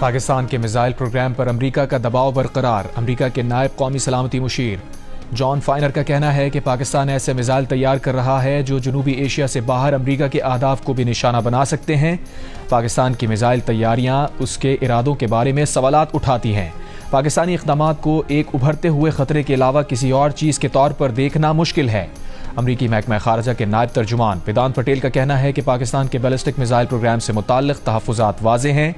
پاکستان کے missile programme پر امریکہ کا دباؤ برقرار۔ امریکہ کے نائب قومی سلامتی مشیر جان فائنر کا کہنا ہے کہ پاکستان ایسے میزائل تیار کر رہا ہے جو جنوبی ایشیا سے باہر امریکہ کے اہداف کو بھی نشانہ بنا سکتے ہیں۔ پاکستان کی میزائل تیاریاں اس کے ارادوں کے بارے میں سوالات اٹھاتی ہیں۔ پاکستانی اقدامات کو ایک ابھرتے ہوئے خطرے کے علاوہ کسی اور چیز کے طور پر دیکھنا مشکل ہے۔ امریکی محکمہ خارجہ کے نائب ترجمان ویدانت پٹیل کا کہنا ہے کہ پاکستان کے بیلسٹک میزائل پروگرام سے متعلق تحفظات واضح ہیں۔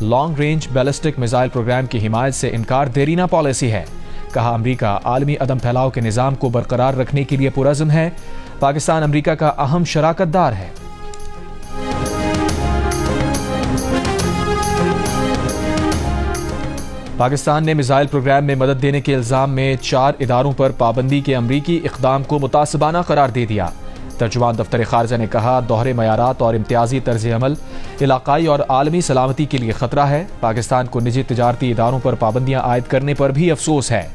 Long range ballistic missile programme کی حمایت سے انکار دیرینہ پالیسی ہے۔ کہا امریکہ عالمی عدم پھیلاؤ کے نظام کو برقرار رکھنے کے لیے پرعزم ہے۔ پاکستان امریکہ کا اہم شراکت دار ہے۔ پاکستان نے میزائل پروگرام میں مدد دینے کے الزام میں 4 اداروں پر پابندی کے امریکی اقدام کو متعصبانہ قرار دے دیا۔ ترجمان دفتر خارجہ نے کہا دوہرے معیارات اور امتیازی طرز عمل علاقائی اور عالمی سلامتی کے لیے خطرہ ہے۔ پاکستان کو نجی تجارتی اداروں پر پابندیاں عائد کرنے پر بھی افسوس ہے۔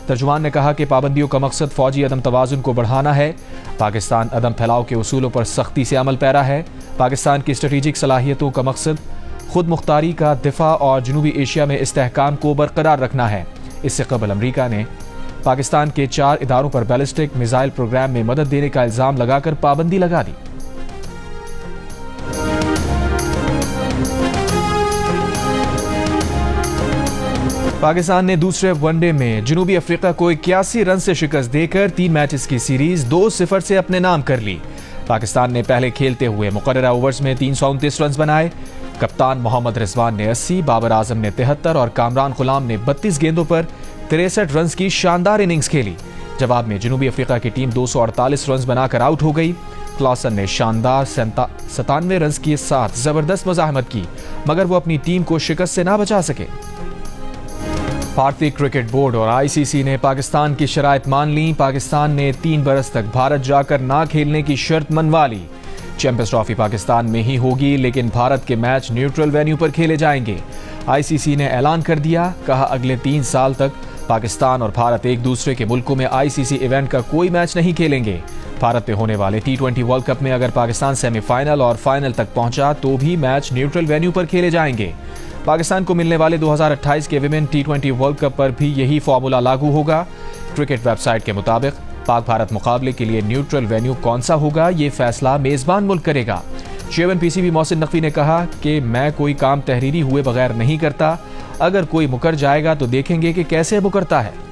ترجمان نے کہا کہ پابندیوں کا مقصد فوجی عدم توازن کو بڑھانا ہے۔ پاکستان عدم پھیلاؤ کے اصولوں پر سختی سے عمل پیرا ہے۔ پاکستان کی اسٹریٹجک صلاحیتوں کا مقصد خود مختاری کا دفاع اور جنوبی ایشیا میں استحکام کو برقرار رکھنا ہے۔ اس سے قبل امریکہ نے پاکستان کے 4 اداروں پر بیلسٹک میزائل پروگرام میں مدد دینے کا الزام لگا کر پابندی لگا دی۔ پاکستان نے دوسرے ون ڈے میں جنوبی افریقہ کو 81 رن سے شکست دے کر 3 میچز کی سیریز 2-0 سے اپنے نام کر لی۔ پاکستان نے پہلے کھیلتے ہوئے مقررہ اوورز میں 329 رنز بنائے۔ کپتان محمد رضوان نے 80، بابر اعظم نے 73 اور کامران غلام نے 32 گیندوں پر 63 رنز کی شاندار اننگز کھیلی۔ جواب میں جنوبی افریقہ کی ٹیم 248 رنز بنا کر آؤٹ ہو گئی۔ کلاسن نے شاندار 97 رنز کے ساتھ زبردست مزاحمت کی مگر وہ اپنی ٹیم کو شکست سے نہ بچا سکے۔ بھارتی کرکٹ بورڈ اور آئی سی سی نے پاکستان کی شرائط مان لیں۔ پاکستان نے 3 برس تک بھارت جا کر نہ کھیلنے کی شرط منوا لی۔ چیمپئنز ٹرافی پاکستان میں ہی ہوگی لیکن بھارت کے میچ نیوٹرل وینیو پر کھیلے جائیں گے۔ آئی سی سی نے اعلان کر دیا، کہا اگلے 3 سال تک پاکستان اور بھارت ایک دوسرے کے ملکوں میں آئی سی سی ایونٹ کا کوئی میچ نہیں کھیلیں گے۔ بھارت میں ہونے والے T20 ورلڈ کپ میں اگر پاکستان سیمی فائنل اور فائنل تک پہنچا تو بھی میچ نیوٹرل وینیو پر کھیلے جائیں گے۔ پاکستان کو ملنے والے 2028 کے ویمن T20 ورلڈ کپ پر بھی یہی فارمولا لاگو ہوگا۔ کرکٹ ویب سائٹ کے مطابق پاک بھارت مقابلے کے لیے نیوٹرل وینیو کون سا ہوگا یہ فیصلہ میزبان ملک کرے گا۔ Chairman P C B Mohsin Naqvi نے کہا کہ میں کوئی کام تحریری ہوئے بغیر نہیں کرتا، اگر کوئی مکر جائے گا تو دیکھیں گے کہ کیسے مکرتا ہے۔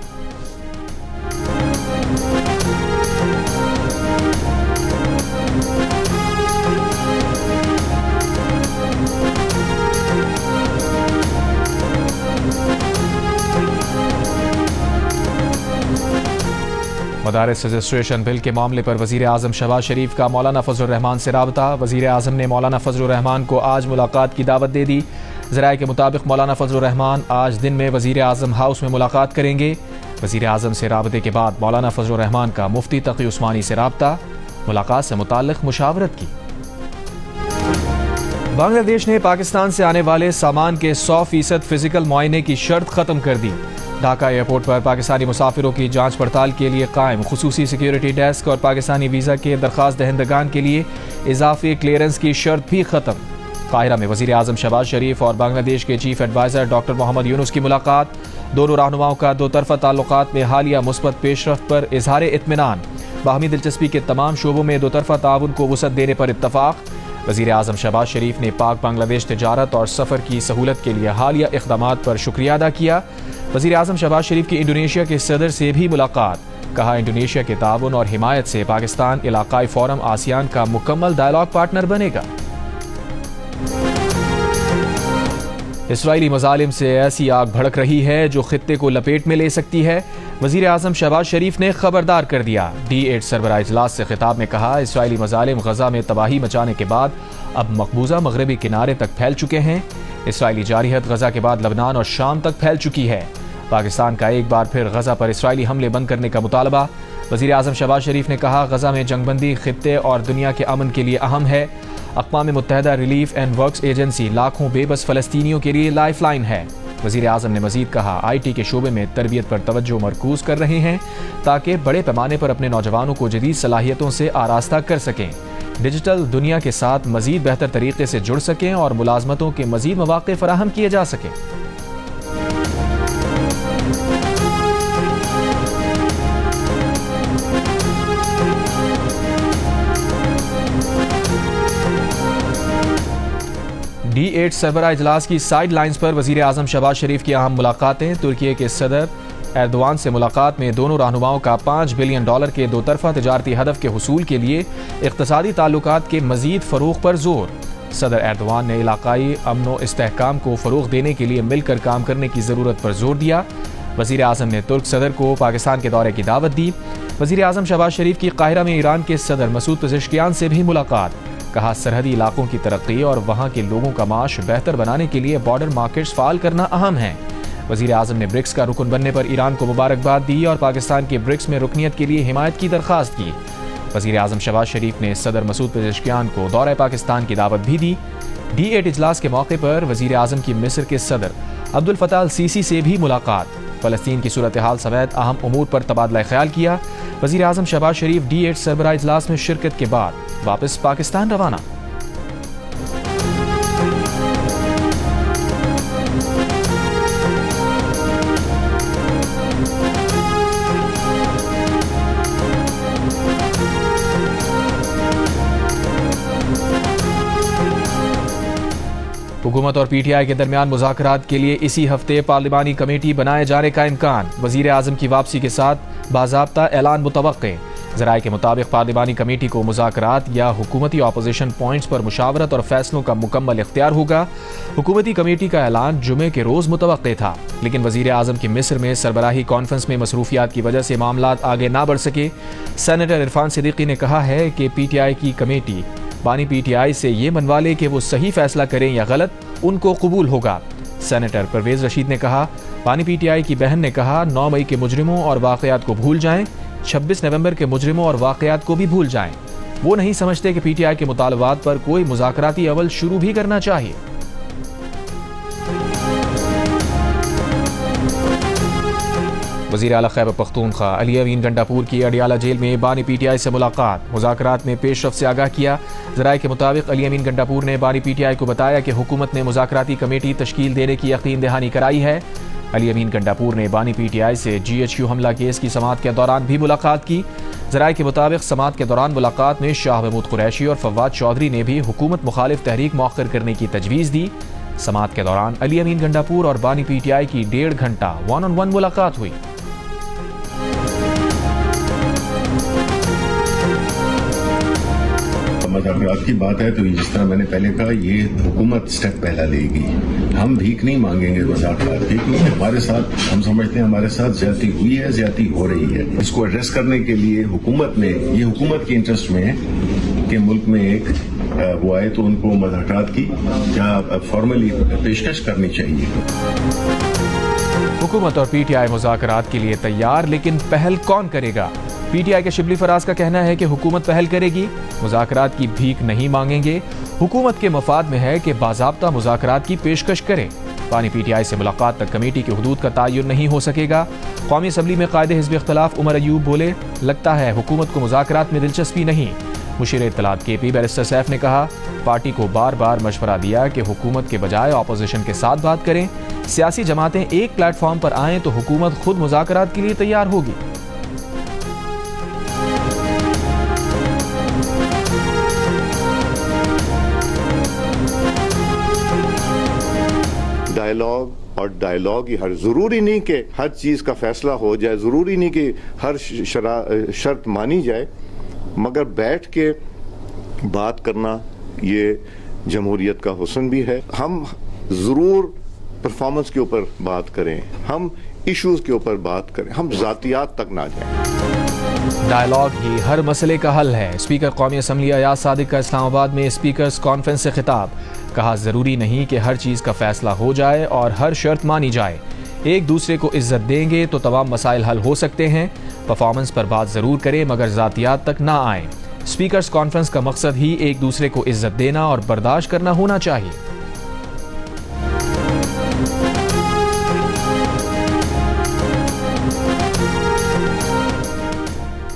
مدارس رجسٹریشن بل کے معاملے پر وزیر اعظم شہباز شریف کا مولانا فضل الرحمان سے رابطہ۔ وزیر اعظم نے مولانا فضل الرحمان کو آج ملاقات کی دعوت دے دی۔ ذرائع کے مطابق مولانا فضل الرحمان آج دن میں وزیر اعظم ہاؤس میں ملاقات کریں گے۔ وزیر اعظم سے رابطے کے بعد مولانا فضل الرحمان کا مفتی تقی عثمانی سے رابطہ، ملاقات سے متعلق مشاورت کی۔ بنگلہ دیش نے پاکستان سے آنے والے سامان کے 100% فزیکل معائنے کی شرط ختم کر دی۔ ڈھاکہ ایئرپورٹ پر پاکستانی مسافروں کی جانچ پڑتال کے لیے قائم خصوصی سیکیورٹی ڈیسک اور پاکستانی ویزا کے درخواست دہندگان کے لیے اضافی کلیئرنس کی شرط بھی ختم۔ قاہرہ میں وزیر اعظم شہباز شریف اور بنگلہ دیش کے چیف ایڈوائزر ڈاکٹر محمد یونس کی ملاقات۔ دونوں رہنماؤں کا 2 طرفہ تعلقات میں حالیہ مثبت پیش رفت پر اظہار اطمینان۔ باہمی دلچسپی کے تمام شعبوں میں 2 طرفہ تعاون کو وسعت دینے پر اتفاق۔ وزیر اعظم شہباز شریف نے پاک بنگلہ دیش تجارت اور سفر کی سہولت کے لیے حالیہ اقدامات پر شکریہ ادا کیا۔ وزیر اعظم شہباز شریف کی انڈونیشیا کے صدر سے بھی ملاقات۔ کہا انڈونیشیا کے تعاون اور حمایت سے پاکستان علاقائی فورم آسیان کا مکمل ڈائیلاگ پارٹنر بنے گا۔ اسرائیلی مظالم سے ایسی آگ بھڑک رہی ہے جو خطے کو لپیٹ میں لے سکتی ہے۔ وزیر اعظم شہباز شریف نے خبردار کر دیا۔ D8 سربراہ اجلاس سے خطاب میں کہا اسرائیلی مظالم غزہ میں تباہی مچانے کے بعد اب مقبوضہ مغربی کنارے تک پھیل چکے ہیں۔ اسرائیلی جارحیت غزہ کے بعد لبنان اور شام تک پھیل چکی ہے۔ پاکستان کا ایک بار پھر غزہ پر اسرائیلی حملے بند کرنے کا مطالبہ۔ وزیر اعظم شہباز شریف نے کہا غزہ میں جنگ بندی خطے اور دنیا کے امن کے لیے اہم ہے۔ اقوام متحدہ ریلیف اینڈ ورکس ایجنسی لاکھوں بے بس فلسطینیوں کے لیے لائف لائن ہے۔ وزیر اعظم نے مزید کہا IT کے شعبے میں تربیت پر توجہ مرکوز کر رہے ہیں تاکہ بڑے پیمانے پر اپنے نوجوانوں کو جدید صلاحیتوں سے آراستہ کر سکیں، ڈیجیٹل دنیا کے ساتھ مزید بہتر طریقے سے جڑ سکیں اور ملازمتوں کے مزید مواقع فراہم کیے جا سکیں۔ D8 سربراہ اجلاس کی سائیڈ لائنز پر وزیر اعظم شہباز شریف کی اہم ملاقاتیں۔ ترکی کے صدر ایردوان سے ملاقات میں دونوں رہنماؤں کا $5 بلین کے دو طرفہ تجارتی ہدف کے حصول کے لیے اقتصادی تعلقات کے مزید فروغ پر زور۔ صدر ایردوان نے علاقائی امن و استحکام کو فروغ دینے کے لیے مل کر کام کرنے کی ضرورت پر زور دیا۔ وزیر اعظم نے ترک صدر کو پاکستان کے دورے کی دعوت دی۔ وزیر اعظم شہباز شریف کی قاہرہ میں ایران کے صدر مسعود پزشکیان سے بھی ملاقات۔ کہا سرحدی علاقوں کی ترقی اور وہاں کے لوگوں کا معاش بہتر بنانے کے لیے بارڈر مارکیٹس فعال کرنا اہم ہے۔ وزیر اعظم نے برکس کا رکن بننے پر ایران کو مبارکباد دی اور پاکستان کی برکس میں رکنیت کے لیے حمایت کی درخواست کی۔ وزیر اعظم شہباز شریف نے صدر مسعود پزشکیان کو دورہ پاکستان کی دعوت بھی دی۔ D8 اجلاس کے موقع پر وزیر اعظم کی مصر کے صدر عبد الفتاح السیسی سے بھی ملاقات۔ فلسطین کی صورتحال سمیت اہم امور پر تبادلہ خیال کیا۔ وزیر اعظم شہباز شریف D8 سربراہ اجلاس میں شرکت کے بعد واپس پاکستان روانہ۔ حکومت اور PTI کے درمیان مذاکرات کے لیے اسی ہفتے پارلیمانی کمیٹی بنائے جانے کا امکان۔ وزیر اعظم کی واپسی کے ساتھ باضابطہ اعلان متوقع۔ ذرائع کے مطابق پارلیمانی کمیٹی کو مذاکرات یا حکومتی اپوزیشن پوائنٹس پر مشاورت اور فیصلوں کا مکمل اختیار ہوگا۔ حکومتی کمیٹی کا اعلان جمعے کے روز متوقع تھا، لیکن وزیر اعظم کی مصر میں سربراہی کانفرنس میں مصروفیات کی وجہ سے معاملات آگے نہ بڑھ سکے۔ سینیٹر عرفان صدیقی نے کہا ہے کہ PTI کی کمیٹی بانی PTI سے یہ منوا لے کہ وہ صحیح فیصلہ کریں یا غلط، ان کو قبول ہوگا۔ سینیٹر پرویز رشید نے کہا، بانی PTI کی بہن نے کہا 9 مئی کے مجرموں اور واقعات کو بھول جائیں، 26 نومبر کے مجرموں اور واقعات کو بھی بھول جائیں۔ وہ نہیں سمجھتے کہ PTI کے مطالبات پر کوئی مذاکراتی عمل شروع بھی کرنا چاہیے۔ وزیر اعلیٰ خیبر پختونخوا علی امین گنڈاپور کی اڈیالہ جیل میں بانی PTI سے ملاقات۔ مذاکرات میں پیش رفت سے آگاہ کیا۔ ذرائع کے مطابق علی امین گنڈاپور نے بانی PTI کو بتایا کہ حکومت نے مذاکراتی کمیٹی تشکیل دینے کی یقین دہانی کرائی ہے۔ علی امین گنڈاپور نے بانی PTI سے GHQ حملہ کیس کی سماعت کے دوران بھی ملاقات کی۔ ذرائع کے مطابق سماعت کے دوران ملاقات میں شاہ محمود قریشی اور فواد چودھری نے بھی حکومت مخالف تحریک مؤخر کرنے کی تجویز دی۔ سماعت کے دوران علی امین گنڈاپور اور بانی PTI کی 1.5 گھنٹہ 1-on-1 ملاقات ہوئی۔ مذاکرات کی بات ہے تو جس طرح میں نے پہلے کہا، یہ حکومت سٹیپ پہلا لے گی۔ ہم بھیک نہیں مانگیں گے مذاکرات کی، کیونکہ ہمارے ساتھ ہم سمجھتے ہیں ہمارے ساتھ زیادتی ہوئی ہے، زیادتی ہو رہی ہے۔ اس کو ایڈریس کرنے کے لیے حکومت نے، یہ حکومت کے انٹرسٹ میں ہے کہ ملک میں ایک وہ آئے تو ان کو مذاکرات کی کیا فارملی پیشکش کرنی چاہیے۔ حکومت اور PTI مذاکرات کے لیے تیار، لیکن پہل کون کرے گا؟ PTI کے شبلی فراز کا کہنا ہے کہ حکومت پہل کرے گی، مذاکرات کی بھیک نہیں مانگیں گے۔ حکومت کے مفاد میں ہے کہ باضابطہ مذاکرات کی پیشکش کرے۔ بانی PTI سے ملاقات تک کمیٹی کی حدود کا تعین نہیں ہو سکے گا۔ قومی اسمبلی میں قائد حزب اختلاف عمر ایوب بولے، لگتا ہے حکومت کو مذاکرات میں دلچسپی نہیں۔ مشیر اطلاعات KP بیرسٹر سیف نے کہا، پارٹی کو بار بار مشورہ دیا کہ حکومت کے بجائے اپوزیشن کے ساتھ بات کریں۔ سیاسی جماعتیں ایک پلیٹ فارم پر آئیں تو حکومت خود مذاکرات کے لیے تیار ہوگی۔ ڈائلاگ ہی ضروری نہیں کہ ہر چیز کا فیصلہ ہو جائے، ضروری نہیں کہ ہر شرط مانی جائے، مگر بیٹھ کے بات کرنا یہ جمہوریت کا حسن بھی ہے۔ ہم ضرور پرفارمنس کے اوپر بات کریں، ہم ایشوز کے اوپر بات کریں، ہم ذاتیات تک نہ جائیں۔ ڈائلاگ ہی ہر مسئلے کا حل ہے۔ اسپیکر قومی اسمبلی ایاز صادق کا اسلام آباد میں اسپیکرز کانفرنس سے خطاب۔ کہا ضروری نہیں کہ ہر چیز کا فیصلہ ہو جائے اور ہر شرط مانی جائے، ایک دوسرے کو عزت دیں گے تو تمام مسائل حل ہو سکتے ہیں۔ پرفارمنس پر بات ضرور کریں مگر ذاتیات تک نہ آئیں۔ اسپیکرز کانفرنس کا مقصد ہی ایک دوسرے کو عزت دینا اور برداشت کرنا ہونا چاہیے۔